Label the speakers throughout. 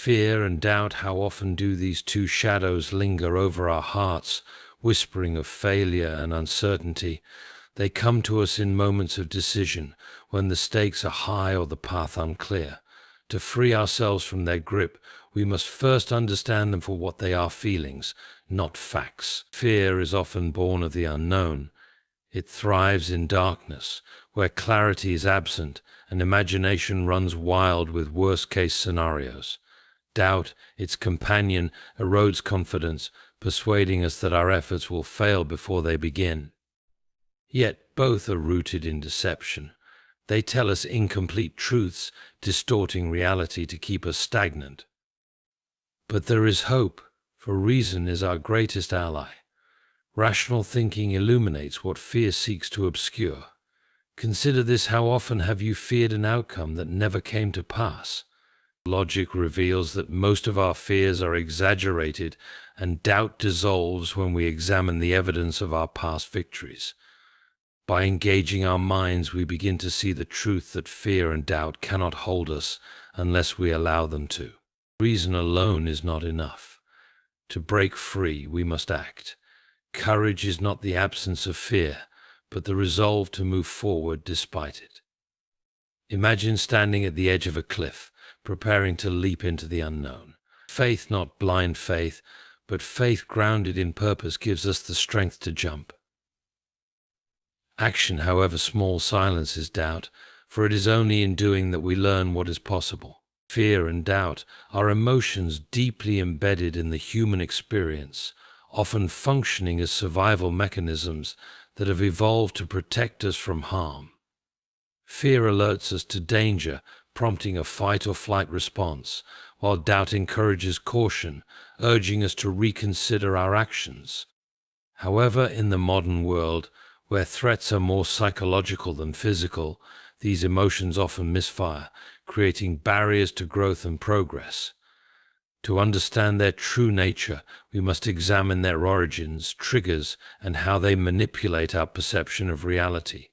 Speaker 1: Fear and doubt, how often do these two shadows linger over our hearts, whispering of failure and uncertainty? They come to us in moments of decision, when the stakes are high or the path unclear. To free ourselves from their grip, we must first understand them for what they are: feelings, not facts. Fear is often born of the unknown. It thrives in darkness, where clarity is absent and imagination runs wild with worst-case scenarios. Doubt, its companion, erodes confidence, persuading us that our efforts will fail before they begin. Yet both are rooted in deception. They tell us incomplete truths, distorting reality to keep us stagnant. But there is hope, for reason is our greatest ally. Rational thinking illuminates what fear seeks to obscure. Consider this: how often have you feared an outcome that never came to pass? Logic reveals that most of our fears are exaggerated, and doubt dissolves when we examine the evidence of our past victories. By engaging our minds, we begin to see the truth that fear and doubt cannot hold us unless we allow them to. Reason alone is not enough. To break free, we must act. Courage is not the absence of fear, but the resolve to move forward despite it. Imagine standing at the edge of a cliff, preparing to leap into the unknown. Faith, not blind faith, but faith grounded in purpose, gives us the strength to jump. Action, however small, silences doubt, for it is only in doing that we learn what is possible. Fear and doubt are emotions deeply embedded in the human experience, often functioning as survival mechanisms that have evolved to protect us from harm. Fear alerts us to danger, prompting a fight-or-flight response, while doubt encourages caution, urging us to reconsider our actions. However, in the modern world, where threats are more psychological than physical, these emotions often misfire, creating barriers to growth and progress. To understand their true nature, we must examine their origins, triggers, and how they manipulate our perception of reality.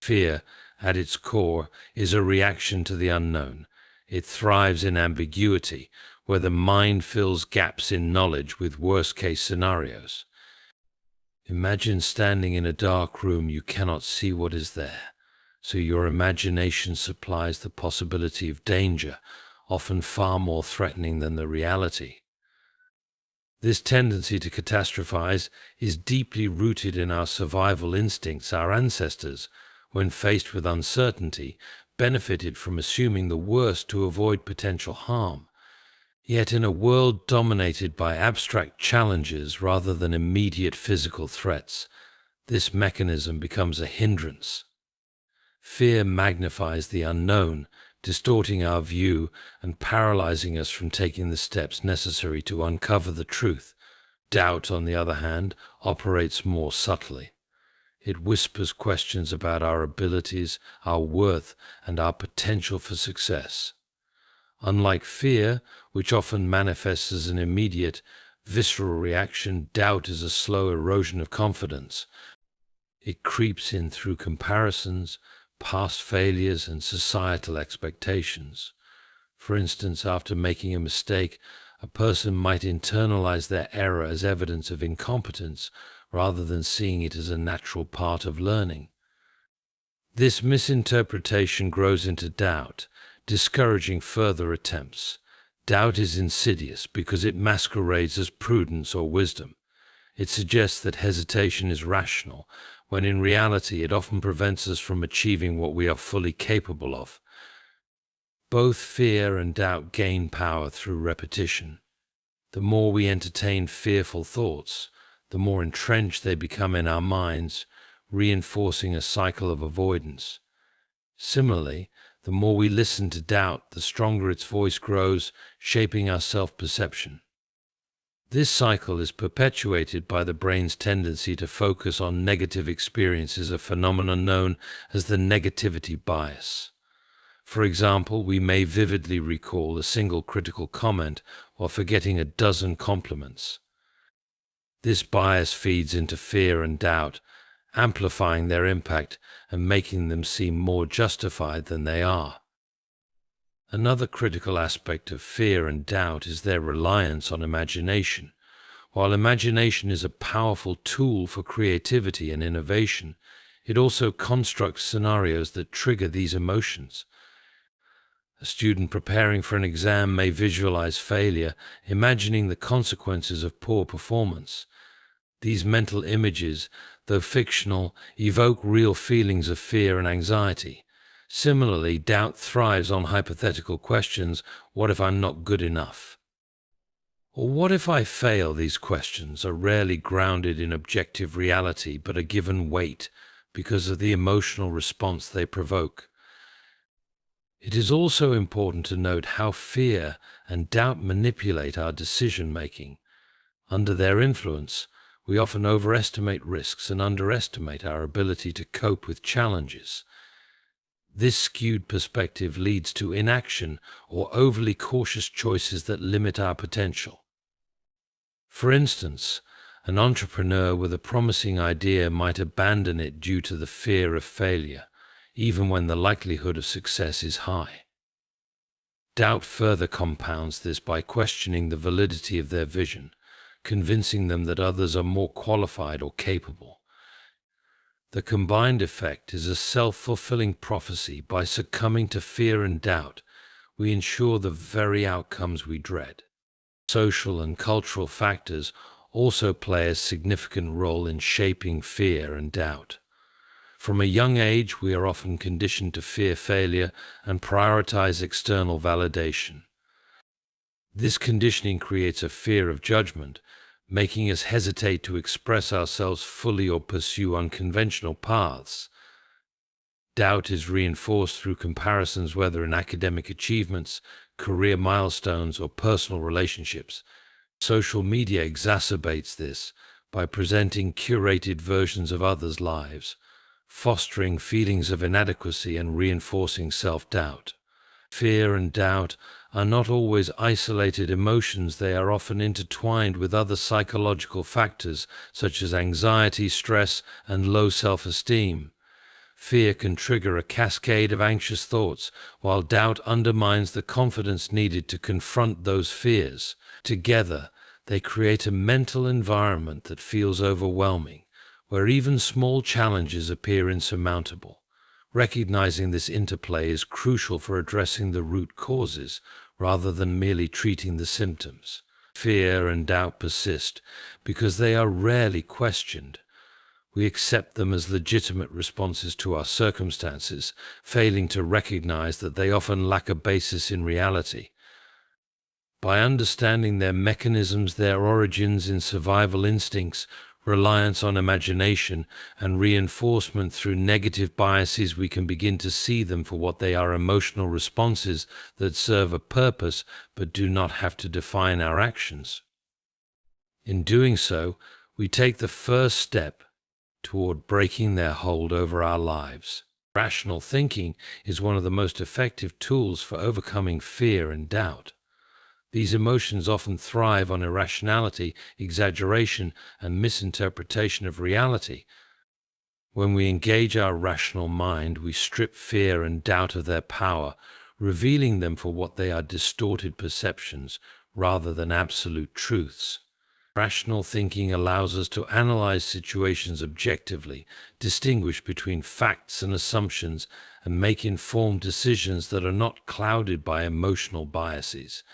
Speaker 1: Fear, at its core, is a reaction to the unknown. It thrives in ambiguity, where the mind fills gaps in knowledge with worst-case scenarios. Imagine standing in a dark room. You cannot see what is there, so your imagination supplies the possibility of danger, often far more threatening than the reality. This tendency to catastrophize is deeply rooted in our survival instincts. Our ancestors, when faced with uncertainty, benefited from assuming the worst to avoid potential harm. Yet in a world dominated by abstract challenges rather than immediate physical threats, this mechanism becomes a hindrance. Fear magnifies the unknown, distorting our view and paralyzing us from taking the steps necessary to uncover the truth. Doubt, on the other hand, operates more subtly. It whispers questions about our abilities, our worth, and our potential for success. Unlike fear, which often manifests as an immediate, visceral reaction, doubt is a slow erosion of confidence. It creeps in through comparisons, past failures, and societal expectations. For instance, after making a mistake, a person might internalize their error as evidence of incompetence rather than seeing it as a natural part of learning. This misinterpretation grows into doubt, discouraging further attempts. Doubt is insidious because it masquerades as prudence or wisdom. It suggests that hesitation is rational, when in reality it often prevents us from achieving what we are fully capable of. Both fear and doubt gain power through repetition. The more we entertain fearful thoughts, the more entrenched they become in our minds, reinforcing a cycle of avoidance. Similarly, the more we listen to doubt, the stronger its voice grows, shaping our self-perception. This cycle is perpetuated by the brain's tendency to focus on negative experiences, a phenomenon known as the negativity bias. For example, we may vividly recall a single critical comment while forgetting a dozen compliments. This bias feeds into fear and doubt, amplifying their impact and making them seem more justified than they are. Another critical aspect of fear and doubt is their reliance on imagination. While imagination is a powerful tool for creativity and innovation, it also constructs scenarios that trigger these emotions. A student preparing for an exam may visualize failure, imagining the consequences of poor performance. These mental images, though fictional, evoke real feelings of fear and anxiety. Similarly, doubt thrives on hypothetical questions: what if I'm not good enough? Or what if I fail? These questions are rarely grounded in objective reality, but are given weight because of the emotional response they provoke. It is also important to note how fear and doubt manipulate our decision-making. Under their influence, we often overestimate risks and underestimate our ability to cope with challenges. This skewed perspective leads to inaction or overly cautious choices that limit our potential. For instance, an entrepreneur with a promising idea might abandon it due to the fear of failure, even when the likelihood of success is high. Doubt further compounds this by questioning the validity of their vision, convincing them that others are more qualified or capable. The combined effect is a self-fulfilling prophecy. By succumbing to fear and doubt, we ensure the very outcomes we dread. Social and cultural factors also play a significant role in shaping fear and doubt. From a young age, we are often conditioned to fear failure and prioritize external validation. This conditioning creates a fear of judgment, making us hesitate to express ourselves fully or pursue unconventional paths. Doubt is reinforced through comparisons, whether in academic achievements, career milestones, or personal relationships. Social media exacerbates this by presenting curated versions of others' lives, fostering feelings of inadequacy and reinforcing self-doubt. Fear and doubt are not always isolated emotions. They are often intertwined with other psychological factors such as anxiety, stress, and low self-esteem. Fear can trigger a cascade of anxious thoughts, while doubt undermines the confidence needed to confront those fears. Together, they create a mental environment that feels overwhelming, where even small challenges appear insurmountable. Recognizing this interplay is crucial for addressing the root causes rather than merely treating the symptoms. Fear and doubt persist because they are rarely questioned. We accept them as legitimate responses to our circumstances, failing to recognize that they often lack a basis in reality. By understanding their mechanisms, their origins in survival instincts, reliance on imagination, and reinforcement through negative biases, we can begin to see them for what they are: emotional responses that serve a purpose but do not have to define our actions. In doing so, we take the first step toward breaking their hold over our lives. Rational thinking is one of the most effective tools for overcoming fear and doubt. These emotions often thrive on irrationality, exaggeration, and misinterpretation of reality. When we engage our rational mind, we strip fear and doubt of their power, revealing them for what they are: distorted perceptions rather than absolute truths. Rational thinking allows us to analyze situations objectively, distinguish between facts and assumptions, and make informed decisions that are not clouded by emotional biases.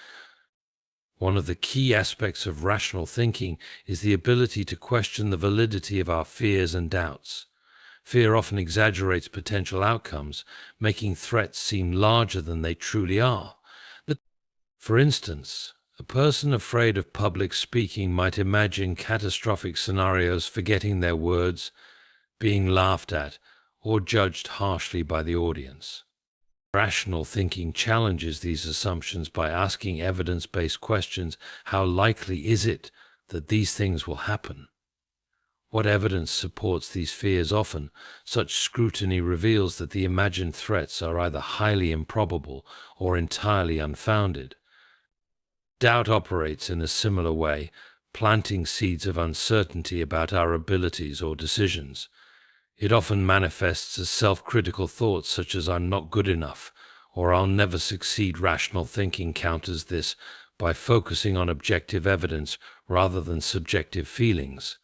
Speaker 1: One of the key aspects of rational thinking is the ability to question the validity of our fears and doubts. Fear often exaggerates potential outcomes, making threats seem larger than they truly are. For instance, a person afraid of public speaking might imagine catastrophic scenarios, forgetting their words, being laughed at, or judged harshly by the audience. Rational thinking challenges these assumptions by asking evidence-based questions. How likely is it that these things will happen? What evidence supports these fears? Often, such scrutiny reveals that the imagined threats are either highly improbable or entirely unfounded. Doubt operates in a similar way, planting seeds of uncertainty about our abilities or decisions. It often manifests as self-critical thoughts such as "I'm not good enough," or I'll never succeed. Rational thinking counters this by focusing on objective evidence rather than subjective feelings.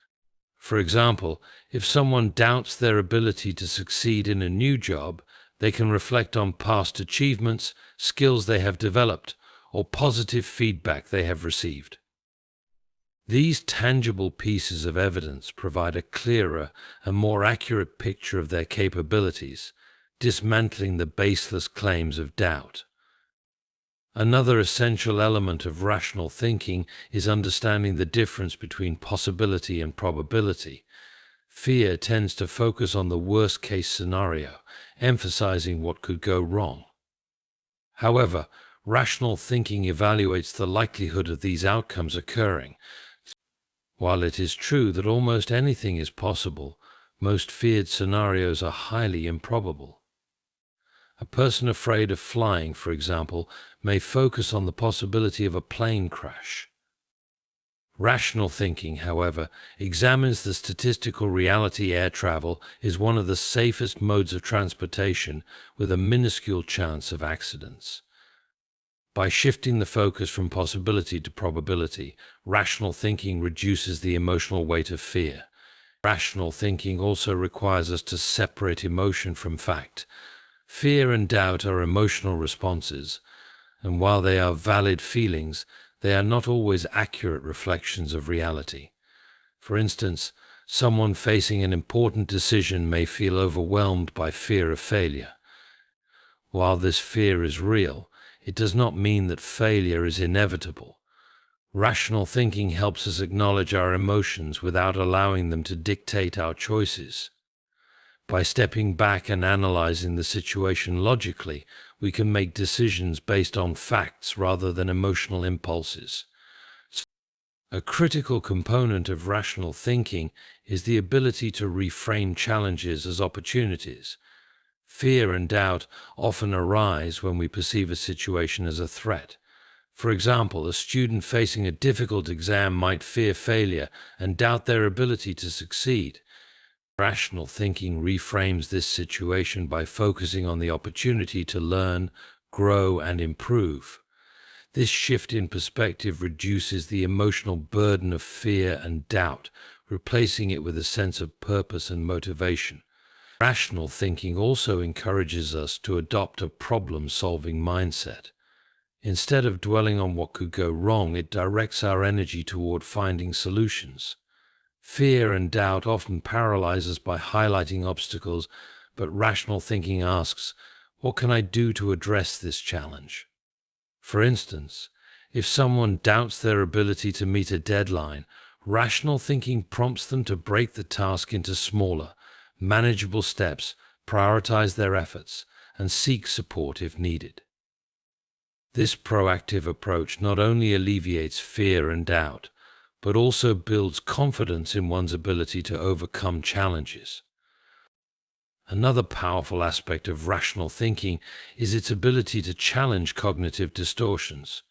Speaker 1: For example, if someone doubts their ability to succeed in a new job, they can reflect on past achievements, skills they have developed, or positive feedback they have received. These tangible pieces of evidence provide a clearer and more accurate picture of their capabilities, dismantling the baseless claims of doubt. Another essential element of rational thinking is understanding the difference between possibility and probability. Fear tends to focus on the worst-case scenario, emphasizing what could go wrong. However, rational thinking evaluates the likelihood of these outcomes occurring. While it is true that almost anything is possible, most feared scenarios are highly improbable. A person afraid of flying, for example, may focus on the possibility of a plane crash. Rational thinking, however, examines the statistical reality. Air travel is one of the safest modes of transportation with a minuscule chance of accidents. By shifting the focus from possibility to probability, rational thinking reduces the emotional weight of fear. Rational thinking also requires us to separate emotion from fact. Fear and doubt are emotional responses, and while they are valid feelings, they are not always accurate reflections of reality. For instance, someone facing an important decision may feel overwhelmed by fear of failure. While this fear is real, it does not mean that failure is inevitable. Rational thinking helps us acknowledge our emotions without allowing them to dictate our choices. By stepping back and analyzing the situation logically, we can make decisions based on facts rather than emotional impulses. A critical component of rational thinking is the ability to reframe challenges as opportunities. Fear and doubt often arise when we perceive a situation as a threat. For example, a student facing a difficult exam might fear failure and doubt their ability to succeed. Rational thinking reframes this situation by focusing on the opportunity to learn, grow, and improve. This shift in perspective reduces the emotional burden of fear and doubt, replacing it with a sense of purpose and motivation. Rational thinking also encourages us to adopt a problem-solving mindset. Instead of dwelling on what could go wrong, it directs our energy toward finding solutions. Fear and doubt often paralyze us by highlighting obstacles, but rational thinking asks, what can I do to address this challenge? For instance, if someone doubts their ability to meet a deadline, rational thinking prompts them to break the task into smaller, manageable steps, prioritize their efforts, and seek support if needed. This proactive approach not only alleviates fear and doubt, but also builds confidence in one's ability to overcome challenges. Another powerful aspect of rational thinking is its ability to challenge cognitive distortions.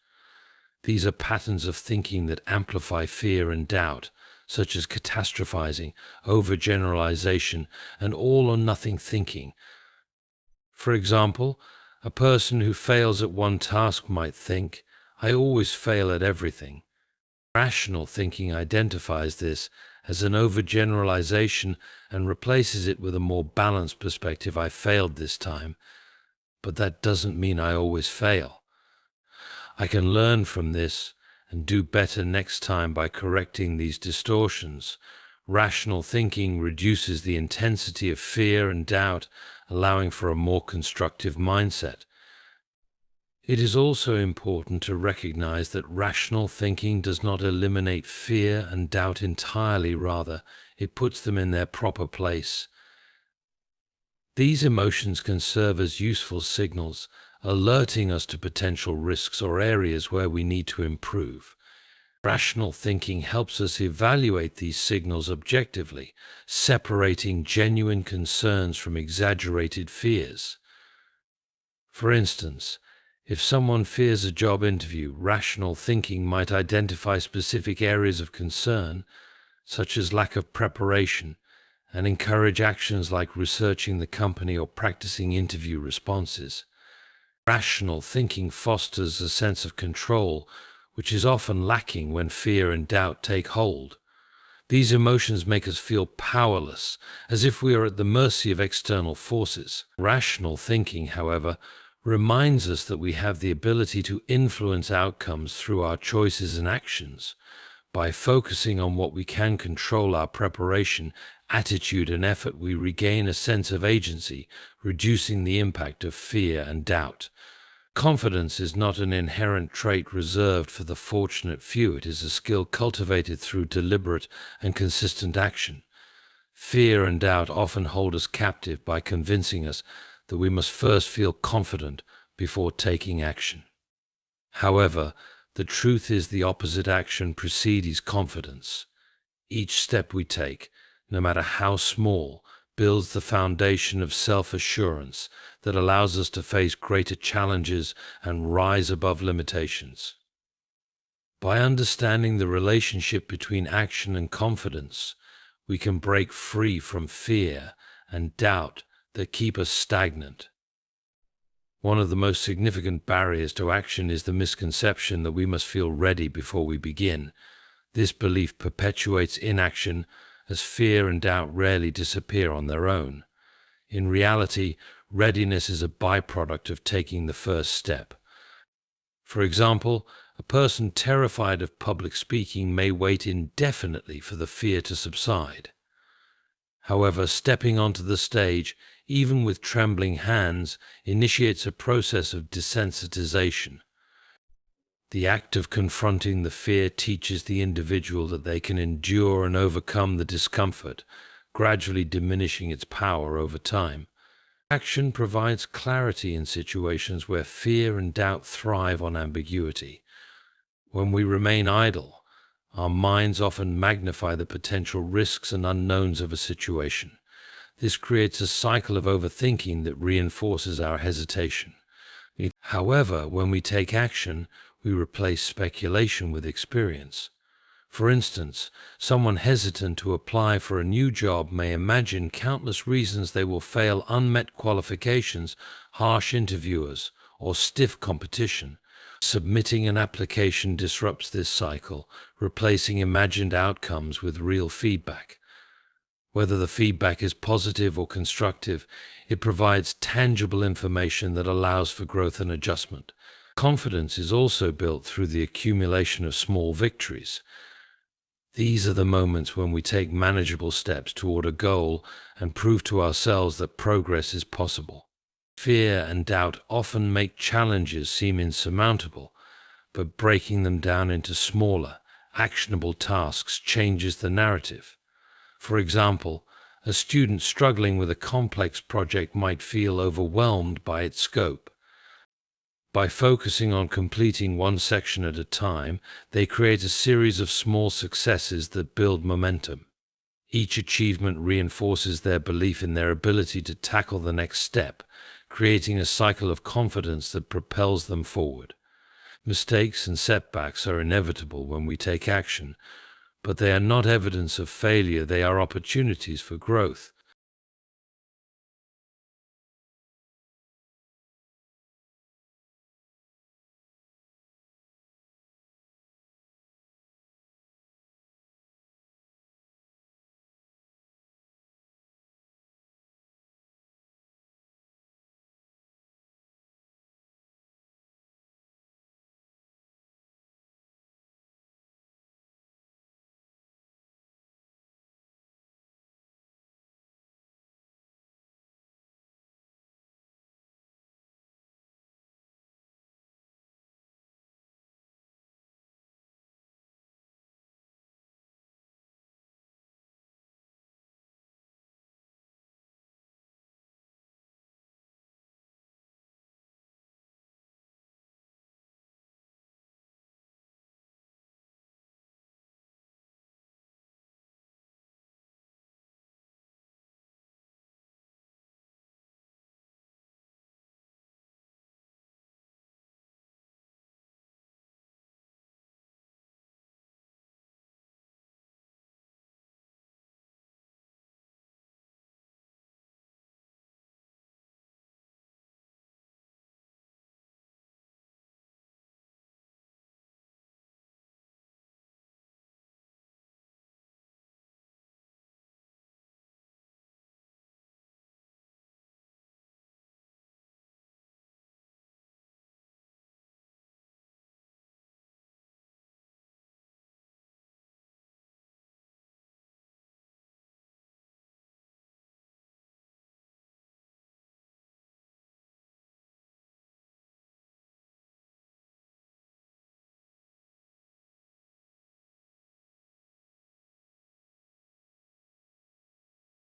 Speaker 1: These are patterns of thinking that amplify fear and doubt, such as catastrophizing, overgeneralization, and all-or-nothing thinking. For example, a person who fails at one task might think, I always fail at everything. Rational thinking identifies this as an overgeneralization and replaces it with a more balanced perspective. I failed this time, but that doesn't mean I always fail. I can learn from this and do better next time by correcting these distortions. Rational thinking reduces the intensity of fear and doubt, allowing for a more constructive mindset. It is also important to recognize that rational thinking does not eliminate fear and doubt entirely. Rather, it puts them in their proper place. These emotions can serve as useful signals, alerting us to potential risks or areas where we need to improve. Rational thinking helps us evaluate these signals objectively, separating genuine concerns from exaggerated fears. For instance, if someone fears a job interview, rational thinking might identify specific areas of concern, such as lack of preparation, and encourage actions like researching the company or practicing interview responses. Rational thinking fosters a sense of control, which is often lacking when fear and doubt take hold. These emotions make us feel powerless, as if we are at the mercy of external forces. Rational thinking, however, reminds us that we have the ability to influence outcomes through our choices and actions. By focusing on what we can control, our preparation, attitude, and effort, we regain a sense of agency, reducing the impact of fear and doubt. Confidence is not an inherent trait reserved for the fortunate few. It is a skill cultivated through deliberate and consistent action. Fear and doubt often hold us captive by convincing us that we must first feel confident before taking action. However, the truth is the opposite: action precedes confidence. Each step we take, no matter how small, builds the foundation of self-assurance that allows us to face greater challenges and rise above limitations. By understanding the relationship between action and confidence, we can break free from fear and doubt that keep us stagnant. One of the most significant barriers to action is the misconception that we must feel ready before we begin. This belief perpetuates inaction, as fear and doubt rarely disappear on their own. In reality, readiness is a byproduct of taking the first step. For example, a person terrified of public speaking may wait indefinitely for the fear to subside. However, stepping onto the stage, even with trembling hands, initiates a process of desensitization. The act of confronting the fear teaches the individual that they can endure and overcome the discomfort, gradually diminishing its power over time. Action provides clarity in situations where fear and doubt thrive on ambiguity. When we remain idle, our minds often magnify the potential risks and unknowns of a situation. This creates a cycle of overthinking that reinforces our hesitation. However, when we take action, we replace speculation with experience. For instance, someone hesitant to apply for a new job may imagine countless reasons they will fail: unmet qualifications, harsh interviewers, or stiff competition. Submitting an application disrupts this cycle, replacing imagined outcomes with real feedback. Whether the feedback is positive or constructive, it provides tangible information that allows for growth and adjustment. Confidence is also built through the accumulation of small victories. These are the moments when we take manageable steps toward a goal and prove to ourselves that progress is possible. Fear and doubt often make challenges seem insurmountable, but breaking them down into smaller, actionable tasks changes the narrative. For example, a student struggling with a complex project might feel overwhelmed by its scope. By focusing on completing one section at a time, they create a series of small successes that build momentum. Each achievement reinforces their belief in their ability to tackle the next step, creating a cycle of confidence that propels them forward. Mistakes and setbacks are inevitable when we take action, but they are not evidence of failure. They are opportunities for growth.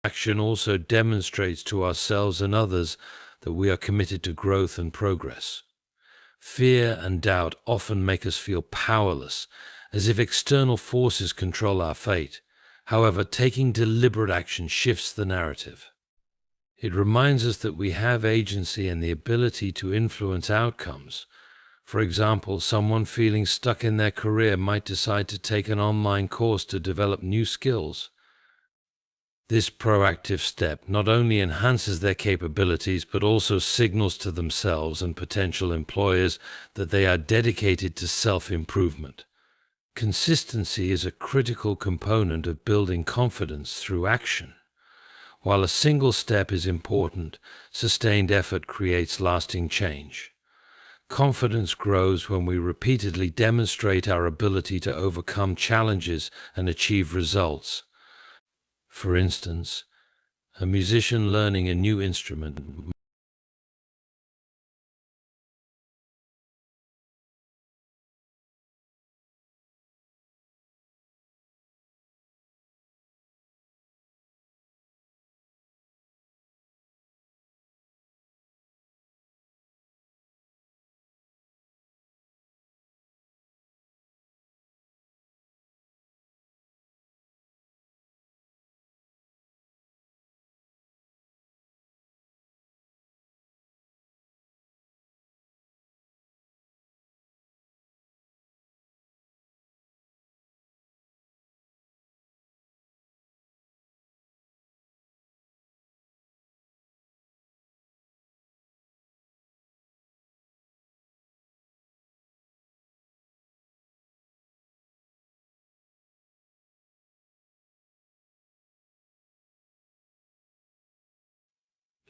Speaker 1: Action also demonstrates to ourselves and others that we are committed to growth and progress. Fear and doubt often make us feel powerless, as if external forces control our fate. However, taking deliberate action shifts the narrative. It reminds us that we have agency and the ability to influence outcomes. For example, someone feeling stuck in their career might decide to take an online course to develop new skills. This proactive step not only enhances their capabilities but also signals to themselves and potential employers that they are dedicated to self-improvement. Consistency is a critical component of building confidence through action. While a single step is important, sustained effort creates lasting change. Confidence grows when we repeatedly demonstrate our ability to overcome challenges and achieve results. For instance, a musician learning a new instrument.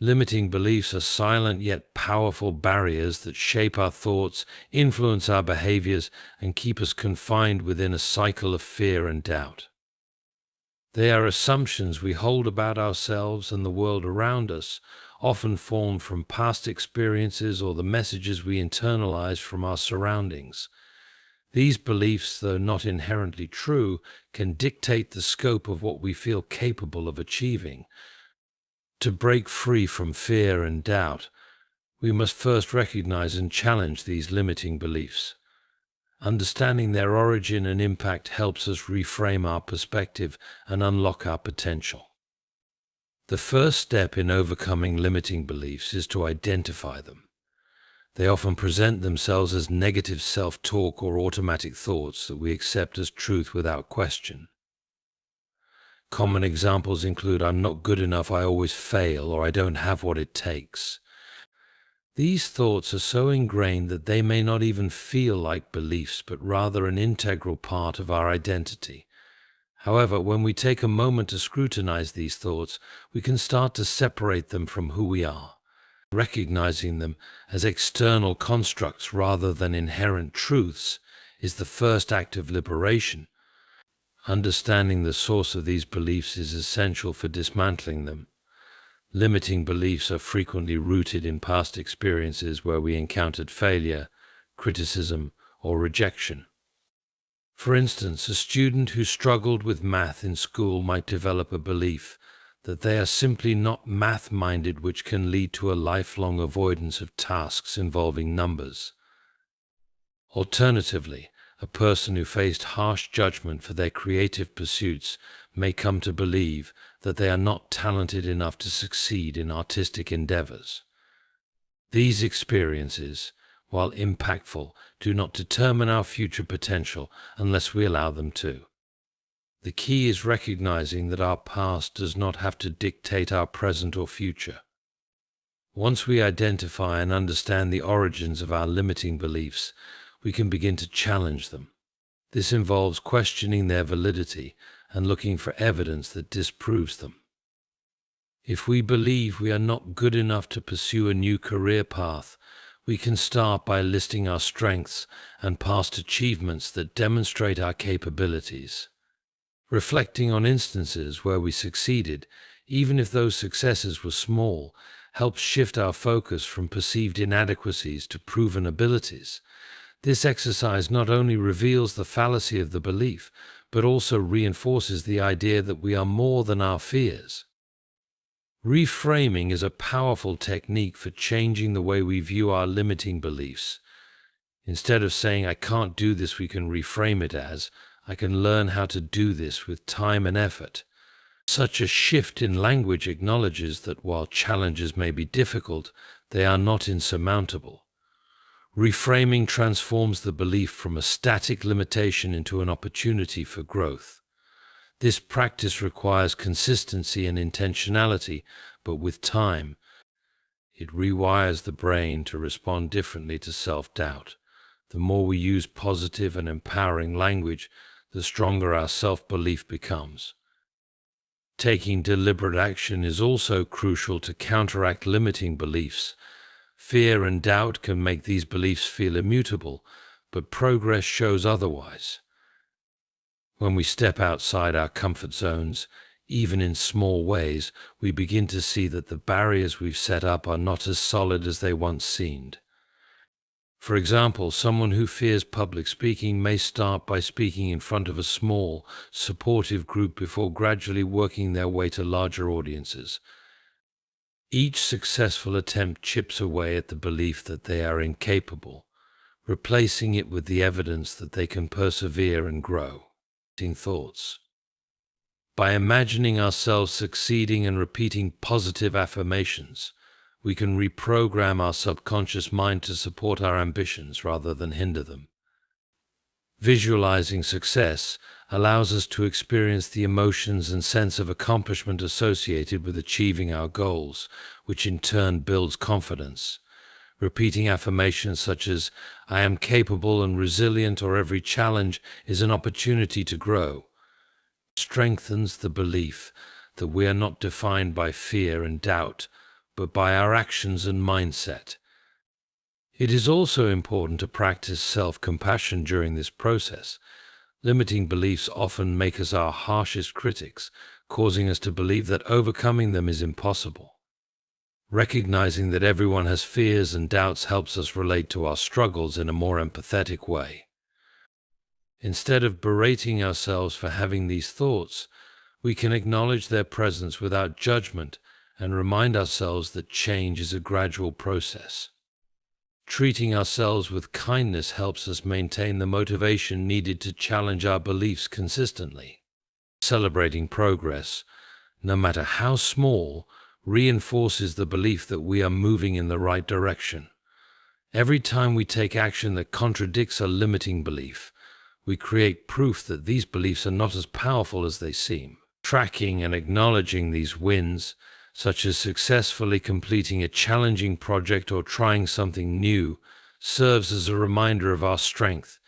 Speaker 1: Limiting beliefs are silent yet powerful barriers that shape our thoughts, influence our behaviors, and keep us confined within a cycle of fear and doubt. They are assumptions we hold about ourselves and the world around us, often formed from past experiences or the messages we internalize from our surroundings. These beliefs, though not inherently true, can dictate the scope of what we feel capable of achieving. To break free from fear and doubt, we must first recognize and challenge these limiting beliefs. Understanding their origin and impact helps us reframe our perspective and unlock our potential. The first step in overcoming limiting beliefs is to identify them. They often present themselves as negative self-talk or automatic thoughts that we accept as truth without question. Common examples include "I'm not good enough, I always fail," or "I don't have what it takes." These thoughts are so ingrained that they may not even feel like beliefs, but rather an integral part of our identity. However, when we take a moment to scrutinize these thoughts, we can start to separate them from who we are. Recognizing them as external constructs rather than inherent truths is the first act of liberation. Understanding the source of these beliefs is essential for dismantling them. Limiting beliefs are frequently rooted in past experiences where we encountered failure, criticism, or rejection. For instance, a student who struggled with math in school might develop a belief that they are simply not math-minded, which can lead to a lifelong avoidance of tasks involving numbers. Alternatively, a person who faced harsh judgment for their creative pursuits may come to believe that they are not talented enough to succeed in artistic endeavors. These experiences, while impactful, do not determine our future potential unless we allow them to. The key is recognizing that our past does not have to dictate our present or future. Once we identify and understand the origins of our limiting beliefs, we can begin to challenge them. This involves questioning their validity and looking for evidence that disproves them. If we believe we are not good enough to pursue a new career path, we can start by listing our strengths and past achievements that demonstrate our capabilities. Reflecting on instances where we succeeded, even if those successes were small, helps shift our focus from perceived inadequacies to proven abilities. This exercise not only reveals the fallacy of the belief, but also reinforces the idea that we are more than our fears. Reframing is a powerful technique for changing the way we view our limiting beliefs. Instead of saying, "I can't do this," we can reframe it as, "I can learn how to do this with time and effort." Such a shift in language acknowledges that while challenges may be difficult, they are not insurmountable. Reframing transforms the belief from a static limitation into an opportunity for growth. This practice requires consistency and intentionality, but with time, it rewires the brain to respond differently to self-doubt. The more we use positive and empowering language, the stronger our self-belief becomes. Taking deliberate action is also crucial to counteract limiting beliefs. Fear and doubt can make these beliefs feel immutable, but progress shows otherwise. When we step outside our comfort zones, even in small ways, we begin to see that the barriers we've set up are not as solid as they once seemed. For example, someone who fears public speaking may start by speaking in front of a small, supportive group before gradually working their way to larger audiences. Each successful attempt chips away at the belief that they are incapable, replacing it with the evidence that they can persevere and grow. Thoughts. By imagining ourselves succeeding and repeating positive affirmations, we can reprogram our subconscious mind to support our ambitions rather than hinder them. Visualizing success allows us to experience the emotions and sense of accomplishment associated with achieving our goals, which in turn builds confidence. Repeating affirmations such as, "I am capable and resilient," or "every challenge is an opportunity to grow," strengthens the belief that we are not defined by fear and doubt, but by our actions and mindset. It is also important to practice self-compassion during this process. Limiting beliefs often make us our harshest critics, causing us to believe that overcoming them is impossible. Recognizing that everyone has fears and doubts helps us relate to our struggles in a more empathetic way. Instead of berating ourselves for having these thoughts, we can acknowledge their presence without judgment and remind ourselves that change is a gradual process. Treating ourselves with kindness helps us maintain the motivation needed to challenge our beliefs consistently. Celebrating progress, no matter how small, reinforces the belief that we are moving in the right direction. Every time we take action that contradicts a limiting belief, we create proof that these beliefs are not as powerful as they seem. Tracking and acknowledging these wins, such as successfully completing a challenging project or trying something new, serves as a reminder of our strength.